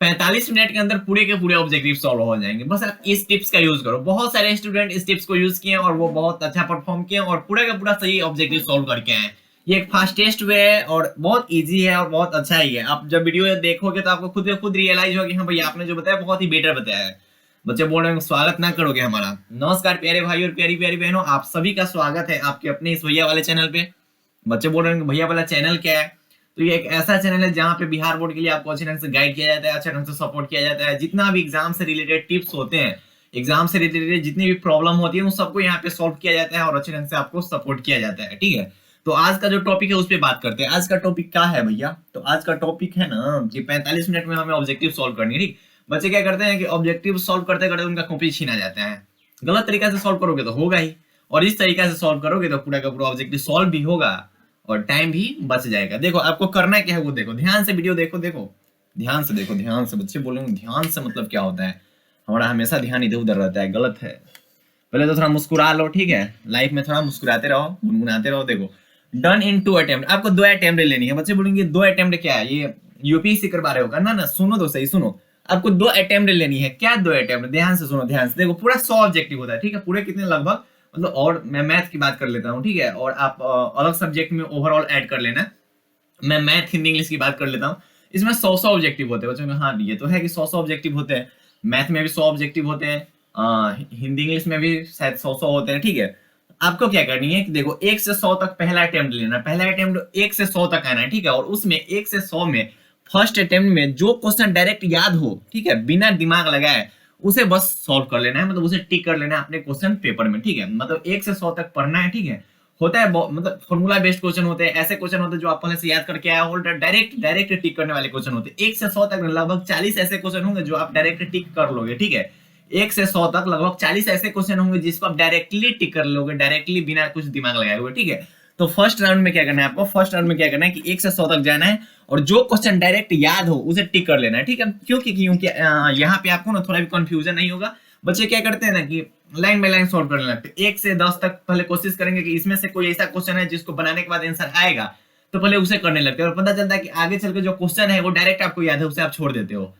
45 minute के अंदर पूरे के पूरे ऑब्जेक्टिव सॉल्व हो जाएंगे। बस आप इस टिप्स का यूज करो। बहुत सारे स्टूडेंट इस टिप्स को यूज किए और वो बहुत अच्छा परफॉर्म किए और पूरा का पूरा सही ऑब्जेक्टिव सॉल्व करके आए। ये एक फास्टेस्ट वे है और बहुत इजी है और बहुत अच्छा ही है। आप जब वीडियो देखोगे तो आपको खुद रियलाइज होगा कि हाँ भैया आपने जो बताया बहुत ही बेटर बताया है। बच्चे बोल रहे हैं स्वागत ना करोगे हमारा। नमस्कार प्यारे भाई और प्यारी प्यारी बहनों, आप सभी का स्वागत है आपके अपने इस भैया वाले चैनल पे। बच्चे बोल रहे हैं भैया वाला चैनल क्या है, तो ये एक ऐसा चैनल है जहाँ पे बिहार बोर्ड के लिए आपको अच्छे ढंग से गाइड किया जाता है, अच्छे ढंग से सपोर्ट किया जाता है। जितना भी एग्जाम से रिलेटेड टिप्स होते हैं, एग्जाम से रिलेटेड जितनी भी प्रॉब्लम होती है उन सबको यहाँ पे सॉल्व किया जाता है और अच्छे ढंग से आपको सपोर्ट किया जाता है। ठीक है, तो आज का जो टॉपिक है उस पर बात करते हैं। आज का टॉपिक क्या है भैया? तो आज का टॉपिक है ना कि 45 मिनट में हमें ऑब्जेक्टिव सॉल्व करनी है। ठीक, बच्चे क्या करते हैं कि ऑब्जेक्टिव सॉल्व करते करते उनका कॉपी छीना जाता है। गलत तरीका से सॉल्व करोगे तो होगा ही, और इस तरीका से सॉल्व करोगे तो पूरा का पूरा ऑब्जेक्टिव सॉल्व भी होगा और टाइम भी बच जाएगा। देखो आपको करना क्या है वो देखो, ध्यान से वीडियो देखो, ध्यान से देखो, ध्यान से। बच्चे बोलेंगे ध्यान से मतलब क्या होता है? हमारा हमेशा ध्यान इधर उधर रहता है, गलत है। पहले तो थोड़ा मुस्कुरा लो, ठीक है? लाइफ में थोड़ा मुस्कुराते रहो, गुनगुनाते रहो। देखो, डन इन 2 अटेम्प्ट, आपको 2 अटेम्प्ट लेनी है। बच्चे बोलेंगे 2 अटेम्प्ट क्या है, ये यूपीएससी करवा रहे होगा ना? सुनो तो सही, सुनो। आपको 2 अटेम्प्ट लेनी है। क्या 2 अटेम्प्ट? ध्यान से सुनो, ध्यान से देखो। पूरा 100 ऑब्जेक्टिव होता है, ठीक है? पूरे कितने लगभग, मतलब, और मैं मैथ की बात कर लेता हूँ, ठीक है? और आप अलग सब्जेक्ट में ओवरऑल ऐड कर लेना। मैं मैथ हिंदी इंग्लिश की बात कर लेता हूँ। इसमें 100 ऑब्जेक्टिव होते हैं बच्चों में। हाँ, ये तो है कि 100 ऑब्जेक्टिव होते हैं। मैथ में भी 100 ऑब्जेक्टिव होते हैं, हिंदी इंग्लिश में भी शायद 100 होते हैं, ठीक है? आपको क्या करनी है कि देखो 1 से 100 तक पहला अटेम्प्ट लेना। पहला अटेम्प्ट 1 से 100 तक आना है, ठीक है? और उसमें 1 से 100 में फर्स्ट अटेम्प्ट में जो क्वेश्चन डायरेक्ट याद हो, ठीक है, बिना दिमाग लगाए, उसे बस सॉल्व कर लेना है। मतलब उसे टिक कर लेना है अपने क्वेश्चन पेपर में, ठीक है? मतलब 1 से 100 तक पढ़ना है, ठीक है? होता है मतलब फॉर्मूला बेस्ड क्वेश्चन होते हैं, ऐसे क्वेश्चन होते हैं जो आप पहले से याद करके आया हो, डायरेक्ट टिक करने वाले क्वेश्चन होते हैं। 1 से 100 तक लगभग 40 ऐसे क्वेश्चन होंगे जो आप डायरेक्ट टिक कर लोगे, ठीक है? 1 से 100 तक लगभग 40 ऐसे क्वेश्चन होंगे जिसको आप डायरेक्टली टिक कर लोगे, डायरेक्टली बिना कुछ दिमाग लगाए हुए, ठीक है? तो फर्स्ट राउंड में क्या करना है आपको? फर्स्ट राउंड में क्या करना है कि 1 से 100 तक जाना है और जो क्वेश्चन डायरेक्ट याद हो उसे टिक कर लेना है, ठीक है? क्योंकि यहाँ पे आपको ना थोड़ा भी कंफ्यूजन नहीं होगा। बच्चे क्या करते हैं ना कि लाइन बाय लाइन सॉल्व करने लगते हैं। 1 से 10 तक पहले कोशिश करेंगे कि इसमें से कोई ऐसा क्वेश्चन है जिसको बनाने के बाद आंसर आएगा, तो पहले उसे करने लगते हैं और पता चलता है कि आगे चल के जो क्वेश्चन है वो डायरेक्ट आपको याद है, उसे आप छोड़ देते हो।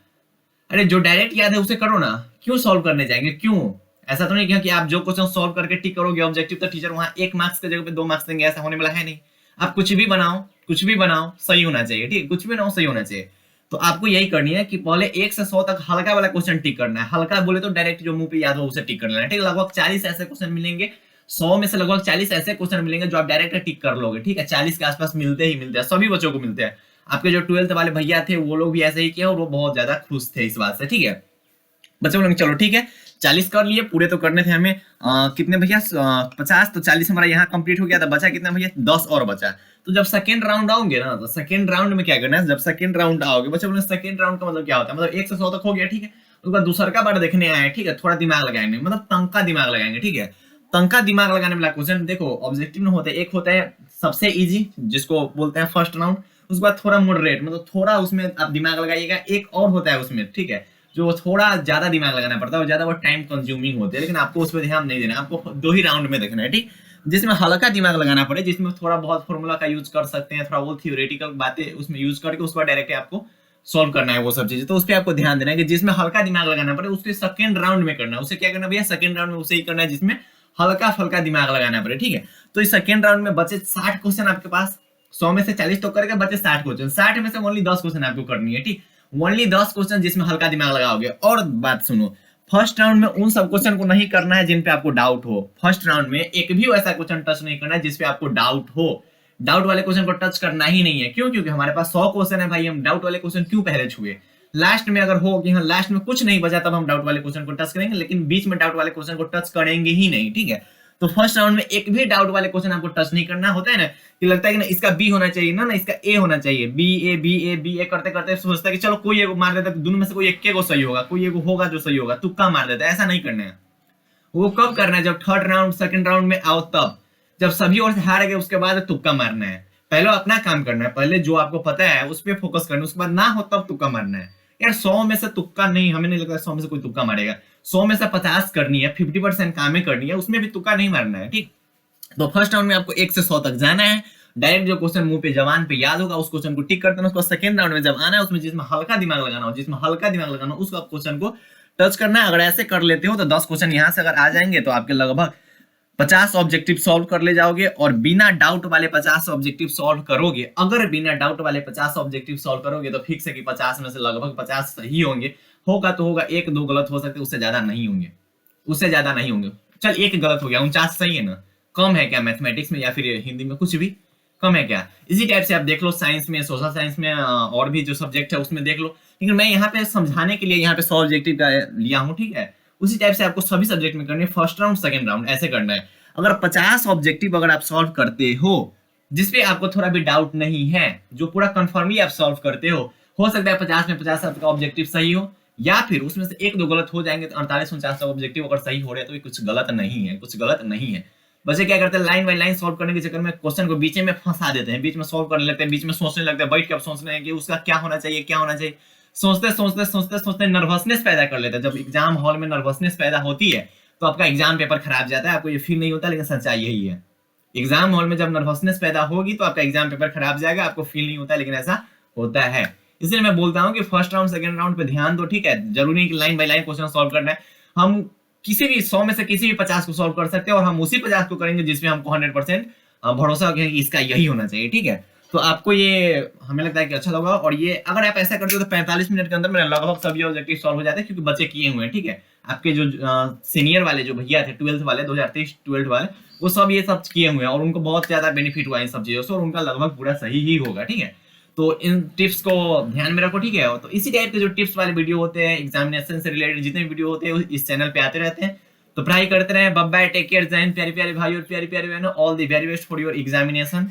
अरे जो डायरेक्ट याद है उसे करो ना, क्यों सॉल्व करने जाएंगे? क्यों? ऐसा तो नहीं कि आप जो क्वेश्चन सॉल्व करके टिक करोगे ऑब्जेक्टिव, तो टीचर वहां 1 मार्क्स की जगह पे 2 मार्क्स देंगे, ऐसा होने वाला है नहीं। आप कुछ भी बनाओ, कुछ भी बनाओ, सही होना चाहिए, ठीक? कुछ भी बनाओ, सही होना चाहिए। तो आपको यही करनी है कि पहले 1 से 100 तक हल्का वाला क्वेश्चन टिक करना है। हल्का बोले तो डायरेक्ट जो मुंह पे याद हो उसे टिक कर लेना है, ठीक है? लगभग 40 ऐसे क्वेश्चन मिलेंगे, 100 में से लगभग 40 ऐसे क्वेश्चन मिलेंगे जो आप डायरेक्ट टिक कर लोगे, ठीक है? 40 के आसपास मिलते ही मिलते हैं, सभी बच्चों को मिलते हैं। आपके जो 12th वाले भैया थे वो लोग भी ऐसे ही किए और वो बहुत ज्यादा खुश थे इस बात से, ठीक है? बच्चे बोलेंगे चलो ठीक है, 40 कर लिए, पूरे तो करने थे हमें। कितने भैया? 50, तो 40 हमारा यहाँ कंप्लीट हो गया था। बचा कितना भैया? 10 और बचा। तो जब सेकंड राउंड आओगे ना, तो सेकंड राउंड में क्या करना है? जब सेकंड राउंड आओगे, बच्चे बोले सेकंड राउंड का मतलब क्या होता है? मतलब 1 से 100 तक हो गया, ठीक है? उसके बाद दूसरा का बार देखने आए, ठीक है? थोड़ा दिमाग लगाएंगे, मतलब तंका दिमाग लगाएंगे, ठीक है? तंका दिमाग लगाने वाला क्वेश्चन देखो ऑब्जेक्टिव में होता है। एक होता है सबसे इजी, जिसको बोलते हैं फर्स्ट राउंड। उसके बाद थोड़ा मॉडरेट, मतलब थोड़ा उसमें आप दिमाग लगाइएगा। एक और होता है उसमें, ठीक है, जो थोड़ा ज्यादा दिमाग लगाना पड़ता है और ज्यादा वो टाइम कंज्यूमिंग होती है, लेकिन आपको उस पर ध्यान नहीं देना, आपको 2 ही राउंड में देखना है, ठीक? जिसमें हल्का दिमाग लगाना पड़े, जिसमें थोड़ा बहुत फॉर्मूला का यूज कर सकते हैं, थोड़ा वो थियोरेटिकल बातें उसमें यूज करके उसके बाद डायरेक्ट आपको सॉल्व करना है वो सब चीजें। तो उस पर आपको ध्यान देना है कि जिसमें हल्का दिमाग लगाना पड़े उसके सेकंड राउंड में करना है। उसे क्या करना भैया? सेकंड राउंड में उसे ही करना है जिसमें हल्का फल्का दिमाग लगाना पड़े, ठीक है? तो इस सेकंड राउंड में बचे 60 क्वेश्चन आपके पास। 100 में से 40 तो करके बचे 60 क्वेश्चन। 60 में से ओनली 10 क्वेश्चन आपको करनी है, ठीक? ओनली 10 क्वेश्चन जिसमें हल्का दिमाग लगाओगे। और बात सुनो, फर्स्ट राउंड में उन सब क्वेश्चन को नहीं करना है जिन पे आपको डाउट हो। फर्स्ट राउंड में एक भी ऐसा क्वेश्चन टच नहीं करना है जिसपे आपको डाउट हो। डाउट वाले क्वेश्चन को टच करना ही नहीं है। क्यों? क्योंकि हमारे पास 100 क्वेश्चन है भाई, हम डाउट वाले क्वेश्चन क्यों पहले छुए? लास्ट में अगर हो कि हाँ लास्ट में कुछ नहीं बचा तब हम डाउट वाले क्वेश्चन को टच करेंगे, लेकिन बीच में डाउट वाले क्वेश्चन को टच करेंगे ही नहीं, ठीक है? तो फर्स्ट राउंड में एक भी डाउट वाले क्वेश्चन आपको टच नहीं करना। होता है ना कि लगता है कि ना इसका बी होना चाहिए, ना इसका ए होना चाहिए, बी ए करते करते सोचता है कि चलो कोई एक मार देता है, दोनों में से कोई एक को सही होगा, कोई एक होगा जो सही होगा, तुक्का मार देता है। ऐसा नहीं करना है। वो कब करना है? जब थर्ड राउंड सेकंड राउंड में आओ तब, जब सभी ओर से हार गए उसके बाद तुक्का मारना है। पहले अपना काम करना है, पहले जो आपको पता है उस पर फोकस करना है, उसके बाद ना हो तब तुक्का मारना है। यार 100 में से तुक्का नहीं, हमें नहीं लगता 100 में से कोई तुक्का मारेगा। 100 में से 50 करनी है, 50% कामें करनी है, उसमें भी तुक्का नहीं मारना है, ठीक? तो फर्स्ट राउंड में आपको 1 से 100 तक जाना है डायरेक्ट जो क्वेश्चन मुंह पे जबान पे याद होगा उस क्वेश्चन को टिक करते हैं, उसको सेकंड राउंड में जब आना है उसमें जिसमें हल्का दिमाग लगाना हो उस क्वेश्चन को टच करना है। अगर ऐसे कर लेते हो तो 10 क्वेश्चन यहाँ से अगर आ जाएंगे तो आपके लगभग 50 ऑब्जेक्टिव सॉल्व कर ले जाओगे, और बिना डाउट वाले 50 ऑब्जेक्टिव सॉल्व करोगे। अगर बिना डाउट वाले 50 ऑब्जेक्टिव सॉल्व करोगे तो फिक्स है कि 50 में से लगभग 50 सही होंगे। होगा तो होगा, एक दो गलत हो सकते, उससे ज्यादा नहीं होंगे। चल एक गलत हो गया, 49 सही है ना? कम है क्या मैथमेटिक्स में या फिर हिंदी में? कुछ भी कम है क्या? इसी टाइप से आप देख लो साइंस में, सोशल साइंस में, और भी जो सब्जेक्ट है उसमें देख लो। लेकिन मैं यहाँ पे समझाने के लिए यहाँ पे 100 ऑब्जेक्टिव का लिया हूँ, ठीक है? उसी टाइप से आपको सभी सब्जेक्ट में करनी है, फर्स्ट राउंड सेकंड राउंड ऐसे करना है। अगर 50 ऑब्जेक्टिव अगर आप सॉल्व करते हो जिसपे आपको थोड़ा भी डाउट नहीं है, जो पूरा कंफर्मली आप सॉल्व करते हो सकता है 50 में 50 आपका ऑब्जेक्टिव सही हो, या फिर उसमें से एक दो गलत हो जाएंगे। तो 48-49 ऑब्जेक्टिव अगर सही हो रहे हैं तो कुछ गलत नहीं है। बच्चे क्या करते हैं, लाइन बाय लाइन सॉल्व करने के चक्कर में क्वेश्चन को बीच में फंसा देते हैं, बीच में सॉल्व करने लगते हैं, बीच में सोचने लगते हैं, बैठ के अब सोच रहे हैं कि उसका क्या होना चाहिए। सोचते नर्वसनेस पैदा कर लेते हैं। जब एग्जाम हॉल में नर्वसनेस पैदा होती है तो आपका एग्जाम पेपर खराब जाता है। आपको ये फील नहीं होता, लेकिन सच्चाई यही है। एग्जाम हॉल में जब नर्वसनेस पैदा होगी तो आपका एग्जाम पेपर खराब जाएगा। आपको फील नहीं होता, लेकिन ऐसा होता है। इसलिए मैं बोलता हूँ कि फर्स्ट राउंड सेकंड राउंड पे ध्यान दो, ठीक है? जरूरी नहीं कि line by line question solve करना है। हम किसी भी 100 में से किसी भी 50 को सॉल्व कर सकते हैं, और हम उसी 50 को करेंगे जिसमें हमको 100% भरोसा हो कि इसका यही होना चाहिए, ठीक है? तो आपको ये हमें लगता है कि अच्छा लगा। और ये अगर आप ऐसा करते हो तो 45 मिनट के अंदर मेरे लगभग सभी ऑब्जेक्टिव सॉल्व हो जाते हैं, क्योंकि बच्चे किए हुए हैं, ठीक है? आपके जो सीनियर वाले जो भैया थे 12th वाले 2023 12th वाले, वो सब ये सब किए हुए हैं और उनको बहुत ज्यादा बेनिफिट हुआ है इन सब चीजों से, और उनका लगभग पूरा सही ही होगा, ठीक है? तो इन टिप्स को ध्यान में रखो, ठीक है? तो इसी टाइप के जो टिप्स वाले वीडियो होते हैं, एग्जामिनेशन से रिलेटेड जितने वीडियो होते हैं इस चैनल पे आते रहते हैं। तो पढ़ाई करते रहे। बाय बाय, टेक केयर, जय हिंद प्यारे प्यारे भाई और प्यारी प्यारी बहनों। All the very best for your examination.